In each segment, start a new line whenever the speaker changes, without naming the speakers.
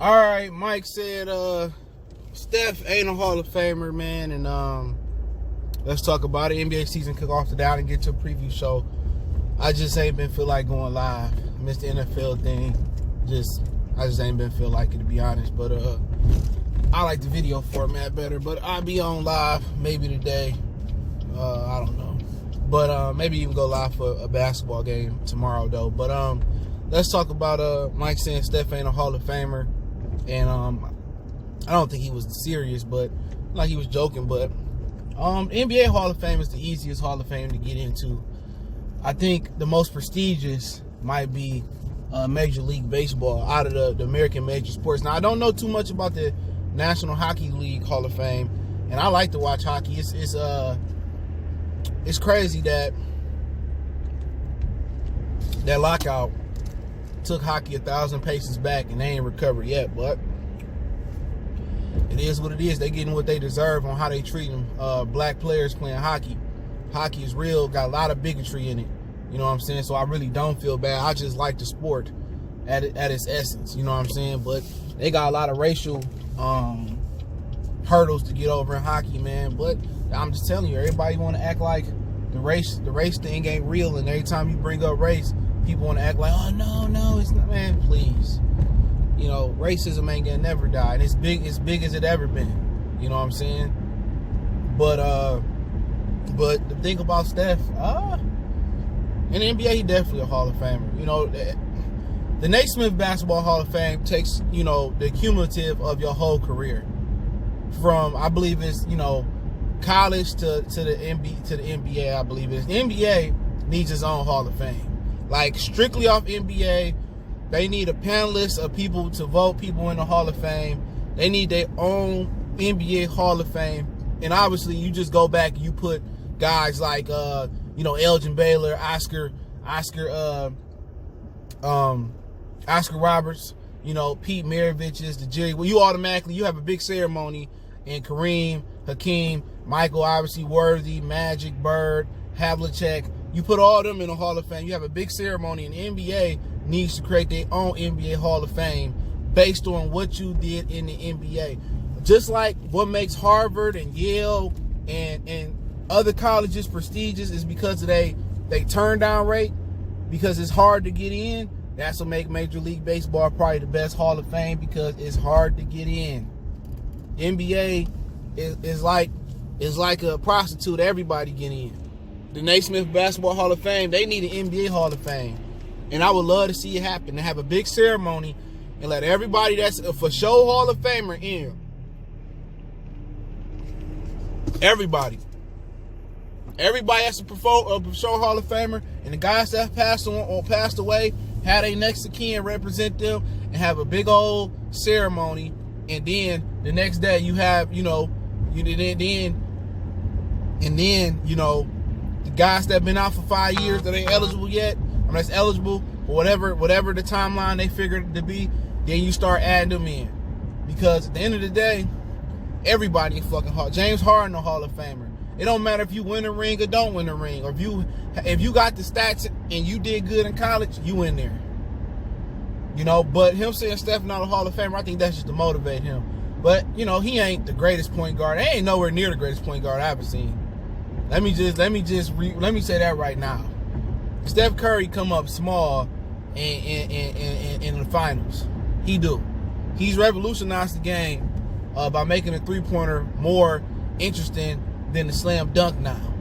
All right, Mike said Steph ain't a Hall of Famer, man, and let's talk about it. NBA season kick off today. I didn't get to a preview show. I just ain't been feel like going live. Missed the NFL thing. I just ain't been feel like it, to be honest. But I like the video format better. But I'll be on live maybe today. I don't know. But maybe even go live for a basketball game tomorrow though. But let's talk about Mike saying Steph ain't a Hall of Famer. And I don't think he was serious, but like he was joking. But NBA Hall of Fame is the easiest Hall of Fame to get into. I think the most prestigious might be Major League Baseball out of the American major sports. Now, I don't know too much about the National Hockey League Hall of Fame, and I like to watch hockey. It's crazy that lockout took hockey 1,000 paces back, and they ain't recovered yet. But it is what it is. They getting what they deserve on how they treat them. Black players playing hockey. Hockey is real. Got a lot of bigotry in it. You know what I'm saying? So I really don't feel bad. I just like the sport at its essence. You know what I'm saying? But they got a lot of racial hurdles to get over in hockey, man. But I'm just telling you, everybody want to act like the race thing ain't real. And every time you bring up race, people want to act like, oh, no, it's not. Man, please. You know, racism ain't gonna never die. And it's big as it ever been. You know what I'm saying? But the thing about Steph, in the NBA, he definitely a Hall of Famer. You know, the Naismith Basketball Hall of Fame takes, you know, the cumulative of your whole career. From, I believe it's, you know, college to the NBA, I believe it is. The NBA needs its own Hall of Fame. Like, strictly off NBA, they need a panelist of people to vote people in the Hall of Fame. They need their own NBA Hall of Fame. And obviously, you just go back and you put guys like, you know, Elgin Baylor, Oscar Roberts, you know, Pete Maravich's, the Jerry. Well, you have a big ceremony, and Kareem, Hakeem, Michael, obviously, Worthy, Magic, Bird, Havlicek. You put all of them in the Hall of Fame. You have a big ceremony, and the NBA needs to create their own NBA Hall of Fame based on what you did in the NBA. Just like what makes Harvard and Yale and other colleges prestigious is because of they turn down rate, because it's hard to get in. That's what make Major League Baseball probably the best Hall of Fame, because it's hard to get in. NBA is like a prostitute. Everybody get in. The Naismith Basketball Hall of Fame, they need an NBA Hall of Fame. And I would love to see it happen, to have a big ceremony and let everybody that's a for sure Hall of Famer in. Everybody has to perform a show Hall of Famer, and the guys that passed away had a next of kin represent them and have a big old ceremony. And then the next day you have, you know, the guys that been out for 5 years that ain't eligible yet, that's eligible or whatever the timeline they figured it to be, then you start adding them in. Because at the end of the day, everybody in fucking Hall. James Harden, a Hall of Famer. It don't matter if you win a ring or don't win a ring, or if you got the stats and you did good in college, you in there. You know, but him saying Steph not a Hall of Famer, I think that's just to motivate him. But, you know, he ain't the greatest point guard. He ain't nowhere near the greatest point guard I've ever seen. Let me say that right now. Steph Curry come up small in the finals. He do. He's revolutionized the game by making a three-pointer more interesting than the slam dunk now,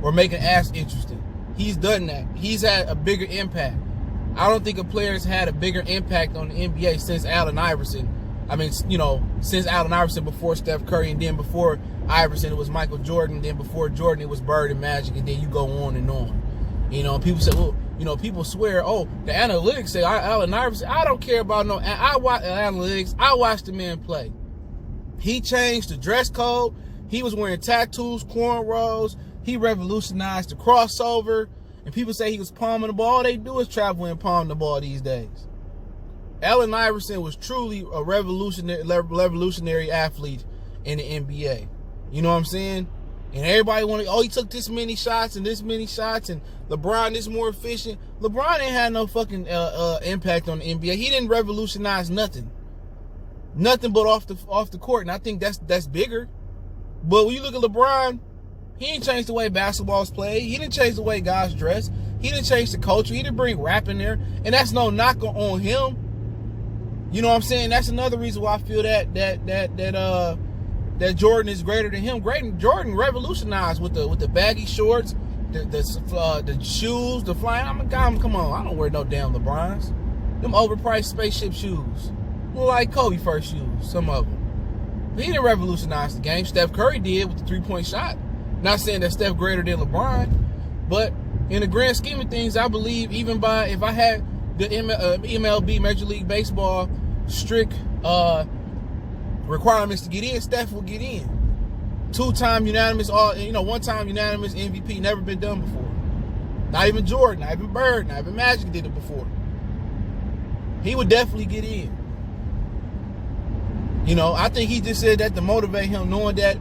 or making as interesting. He's done that. He's had a bigger impact. I don't think a player's had a bigger impact on the NBA since Allen Iverson. I mean, you know, since Allen Iverson, before Steph Curry, and then before Iverson it was Michael Jordan, then before Jordan it was Bird and Magic, and then you go on and on. You know, people say, well, you know, people swear, oh, the analytics say Allen Iverson. I don't care about no analytics. I watch the man play. He changed the dress code. He was wearing tattoos, cornrows. He revolutionized the crossover. And people say he was palming the ball. All they do is travel and palm the ball these days. Allen Iverson was truly a revolutionary athlete in the NBA. You know what I'm saying? And everybody wanted, oh, he took this many shots and LeBron is more efficient. LeBron ain't had no fucking impact on the NBA. He didn't revolutionize nothing. nothing but off the court, and I think that's bigger. But when you look at LeBron, he didn't change the way basketball's played. He didn't change the way guys dress. He didn't change the culture. He didn't bring rap in there, and that's no knock on him. You know what I'm saying? That's another reason why I feel that Jordan is greater than him. Jordan revolutionized with the baggy shorts, the shoes, the flying. I'm a guy. Come on, I don't wear no damn LeBrons. Them overpriced spaceship shoes, look like Kobe first shoes. Some of them. But he didn't revolutionize the game. Steph Curry did with the 3-point shot. Not saying that Steph greater than LeBron, but in the grand scheme of things, I believe even if I had the MLB, Major League Baseball, strict requirements to get in, Steph will get in. 2-time unanimous, one-time unanimous MVP, never been done before. Not even Jordan, not even Bird, not even Magic did it before. He would definitely get in. You know, I think he just said that to motivate him, knowing that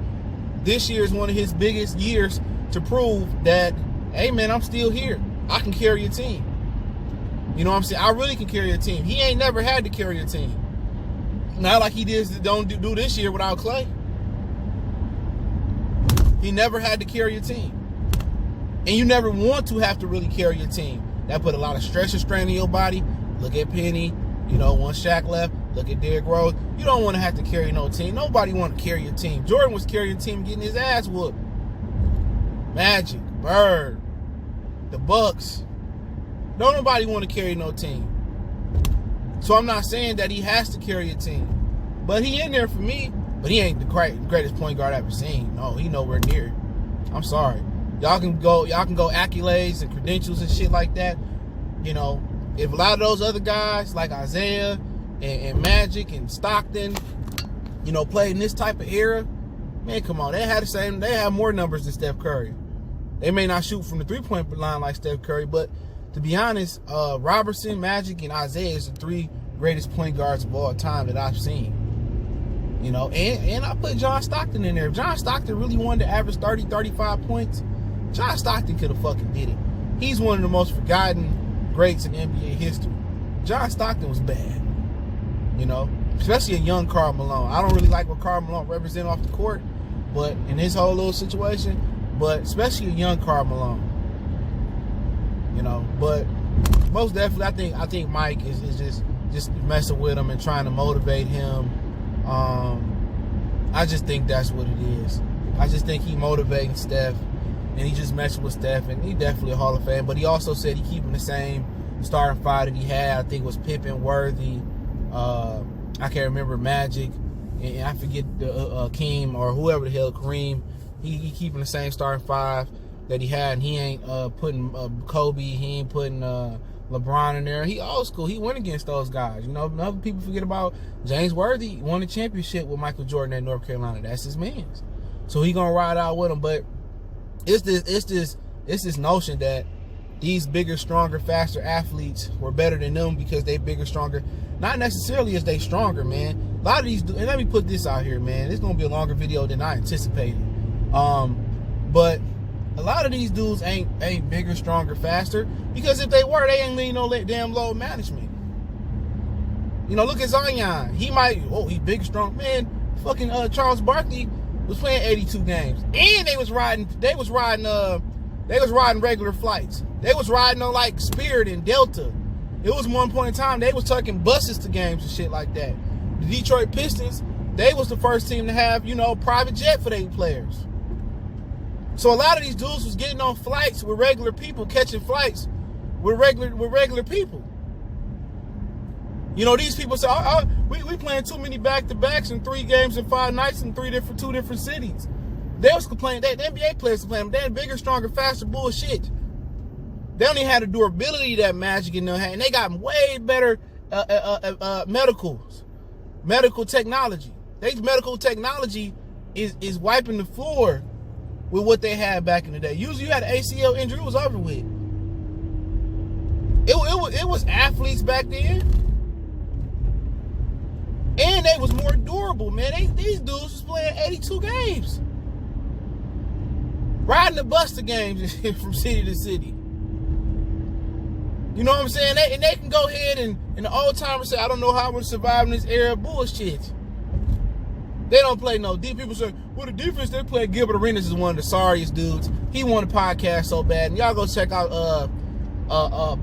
this year is one of his biggest years to prove that, hey man, I'm still here. I can carry a team. You know what I'm saying? I really can carry a team. He ain't never had to carry a team. Not like he don't do this year without Clay. He never had to carry a team. And you never want to have to really carry your team. That put a lot of stress and strain in your body. Look at Penny. You know, one Shaq left. Look at Derrick Rose. You don't want to have to carry no team. Nobody want to carry a team. Jordan was carrying a team, getting his ass whooped. Magic, Bird, the Bucks. Don't nobody want to carry no team. So I'm not saying that he has to carry a team. But he in there for me. But he ain't the greatest point guard I've ever seen. No, he nowhere near. I'm sorry. Y'all can go accolades and credentials and shit like that. You know, if a lot of those other guys like Isaiah and Magic and Stockton, you know, played in this type of era, man, come on. They had more numbers than Steph Curry. They may not shoot from the 3-point line like Steph Curry, but to be honest, Robertson, Magic, and Isaiah is the 3 greatest point guards of all time that I've seen. You know, and I put John Stockton in there. If John Stockton really wanted to average 30, 35 points, John Stockton could have fucking did it. He's one of the most forgotten greats in NBA history. John Stockton was bad. You know, especially a young Karl Malone. I don't really like what Karl Malone represents off the court, but in his whole little situation, but especially a young Karl Malone. You know, but most definitely, I think Mike is just messing with him and trying to motivate him. I just think that's what it is. I just think he motivating Steph, and he just messing with Steph, and he definitely a Hall of Fame. But he also said he keeping the same starting 5 that he had. I think it was Pippen, Worthy. I can't remember Magic, and I forget the Akeem or whoever the hell, Kareem. He keeping the same starting 5 that he had, and he ain't putting Kobe. He ain't putting LeBron in there. He old school. He went against those guys. You know, other people forget about James Worthy. Won a championship with Michael Jordan at North Carolina. That's his man's. So he gonna ride out with him. But it's this notion that these bigger, stronger, faster athletes were better than them because they bigger, stronger. Not necessarily as they stronger, man. A lot of these, and let me put this out here, man. It's gonna be a longer video than I anticipated. But a lot of these dudes ain't bigger, stronger, faster, because if they were, they ain't leading no damn load management. You know, look at Zion. He big, strong, man. Fucking Charles Barkley was playing 82 games, and they was riding regular flights. They was riding on like Spirit and Delta. It was one point in time they was taking buses to games and shit like that. The Detroit Pistons, they was the first team to have, you know, private jet for their players. So a lot of these dudes was getting on flights with regular people, catching flights with regular people. You know, these people say, we playing too many back-to-backs in 3 games in 5 nights in 2 different cities. They was complaining, the NBA players complaining, they had bigger, stronger, faster bullshit. They only had the durability that Magic in them had, and they got way better medical technology. Their medical technology is wiping the floor with what they had back in the day. Usually you had an ACL injury, it was over with. It was athletes back then. And they was more durable, man. These dudes was playing 82 games. Riding the bus to games from city to city. You know what I'm saying? And they can go ahead and the old timers say, I don't know how we're surviving this era. Bullshit. They don't play no deep. People say, well, the defense they play, Gilbert Arenas is one of the sorriest dudes. He won a podcast so bad. And y'all go check out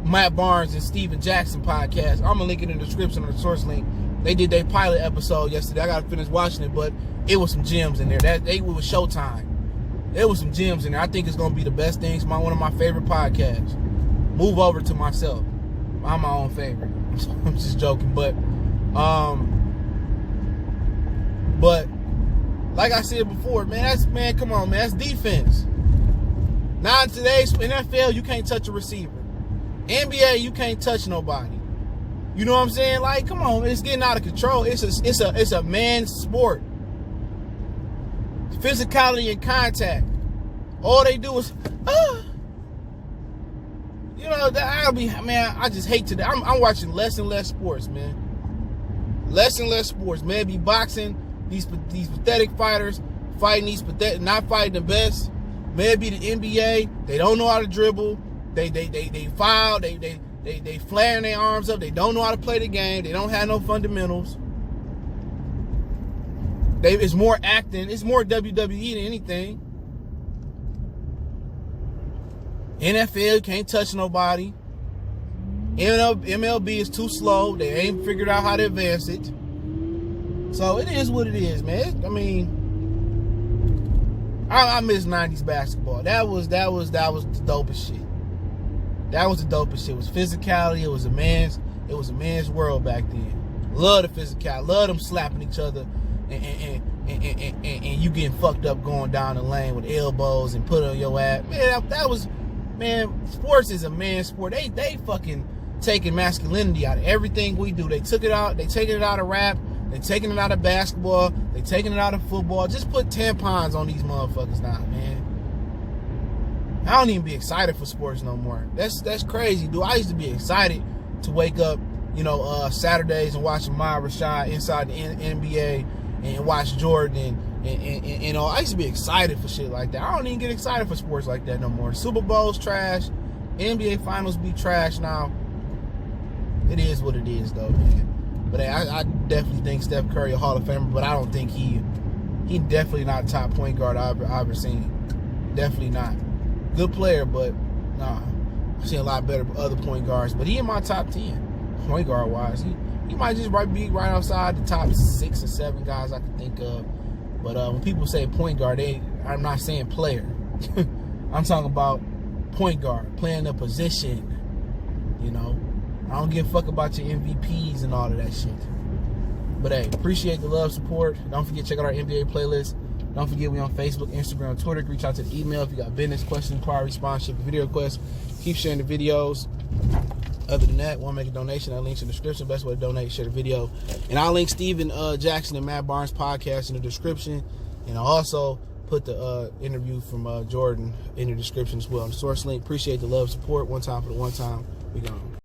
Matt Barnes and Steven Jackson podcast. I'm going to link it in the description on the source link. They did their pilot episode yesterday. I got to finish watching it, but it was some gems in there. It was Showtime. There was some gems in there. I think it's going to be the best thing. It's one of my favorite podcasts. Move over to myself. I'm my own favorite. I'm just joking, but like I said before, man, come on, man, that's defense. Now in today's NFL, you can't touch a receiver. NBA, you can't touch nobody. You know what I'm saying? Like, come on, it's getting out of control. It's a man's sport. Physicality and contact. All they do is, you know, I just hate today. I'm watching less and less sports, man. Less and less sports. Maybe boxing, these pathetic fighters fighting not fighting the best. Maybe the NBA, they don't know how to dribble. They foul. They flaring their arms up. They don't know how to play the game. They don't have no fundamentals. It's more acting. It's more WWE than anything. NFL can't touch nobody. MLB is too slow. They ain't figured out how to advance it. So it is what it is, man. I mean, I miss 90s basketball. That was the dopest shit. That was the dopest shit. It was physicality. It was a man's world back then. Love the physicality. Love them slapping each other and you getting fucked up going down the lane with elbows and put on your ass. Man, sports is a man's sport. They fucking taking masculinity out of everything we do. They took it out. They taking it out of rap. They taking it out of basketball. They taking it out of football. Just put tampons on these motherfuckers now, man. I don't even be excited for sports no more. That's crazy, dude. I used to be excited to wake up, you know, Saturdays and watch Ahmad Rashad inside the NBA and watch Jordan and you know, I used to be excited for shit like that. I don't even get excited for sports like that no more. Super Bowl's trash. NBA Finals be trash now. It is what it is, though, man. But hey, I definitely think Steph Curry a Hall of Famer, but I don't think he definitely not top point guard I've ever seen. Definitely not. Good player, but nah. I've seen a lot better other point guards, but he in my top 10 point guard wise. He might just be right outside the top 6 or 7 guys I can think of. But when people say point guard, I'm not saying player. I'm talking about point guard, playing a position. You know, I don't give a fuck about your MVPs and all of that shit. But hey, appreciate the love, support. Don't forget to check out our NBA playlist. Don't forget we on Facebook, Instagram, Twitter. Reach out to the email if you got business, questions, inquiry, sponsorship, video requests. Keep sharing the videos. Other than that, want to make a donation, that link's in the description. Best way to donate, share the video. And I'll link Steven Jackson and Matt Barnes podcast in the description. And I'll also put the interview from Jordan in the description as well. The source link. Appreciate the love, support. One time for the one time. We gone.